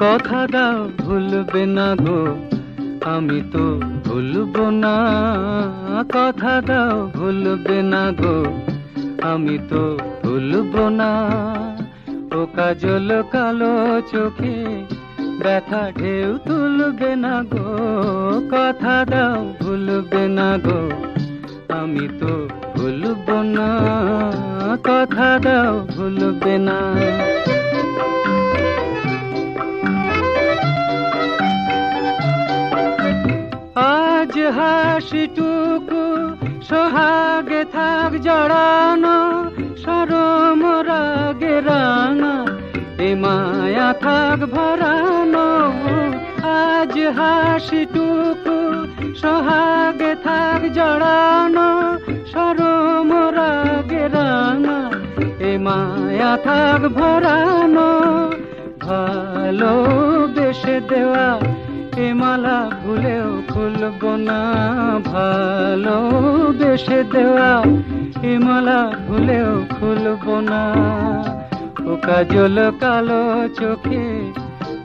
কথা দাও ভুলবে না গো, আমি তো ভুলবো না। কথা দাও ভুলবে না গো, আমি তো ভুলবো না। ও কাজল কালো চোখে ব্যথা ঢেউ তুলবে না গো, কথা দাও ভুলবে না গো, আমি তো ভুলবো না। কথা দাও ভুলবে না। আজ হাসিটুকু সোহাগে থাক জড়ানো, সরম রাগে রাঙা এ মায়া থাক ভরানো। আজ হাসিটুকু সোহাগে থাক জড়ানো, সরম রাগে রাঙা এ মায়া থাক ভরানো। ভালোবেসে দেওয়া এ মালা ভুলেও খুলবো না, ভালোবেসে দেওয়া এ মালা ভুলেও খুলবো না। ও কাজল কালো চোখে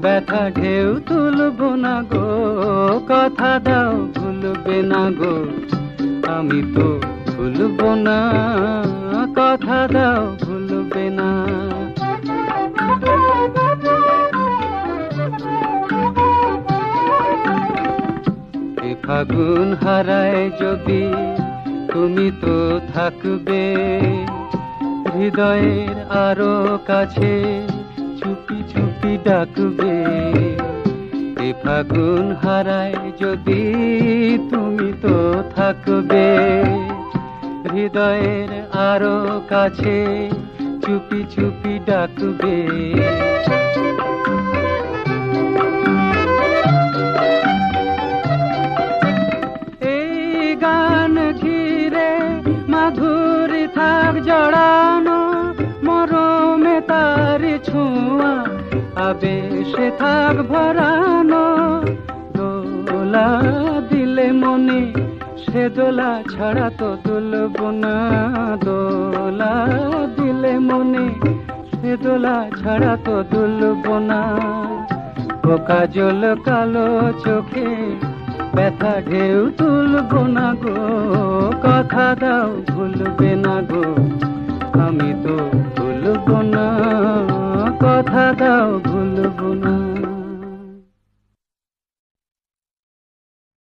ব্যথা ঢেউ তুলবো না গো, কথা দাও ভুলবে না গো, আমি তো ভুলবো না। কথা দাও ভুলবে না। ফাগুন হারায় যদি তুমি তো থাকবে হৃদয়ের আরো কাছে, চুপি চুপি ডাকবে। এ ফাগুন হারায় যদি তুমি তো থাকবে হৃদয়ের আরো কাছে, চুপি চুপি ডাকবে। গান ঘিরে মাধুরী থাক জড়ানো, মরমে তার ছোঁয়া আবেশে থাক ভরানো। দোলা দিলে মনে সে দোলা ছাড়া তো দুলবো না, দোলা দিলে মনে সে দোলা ছাড়া তো দুলবো না। ও কাজল কালো চোখে ব্যথা ঢেউ তুলবো না গো, কথা দাও ভুলবে না গো, আমি তো ভুলবো না। কথা দাও ভুলবো না।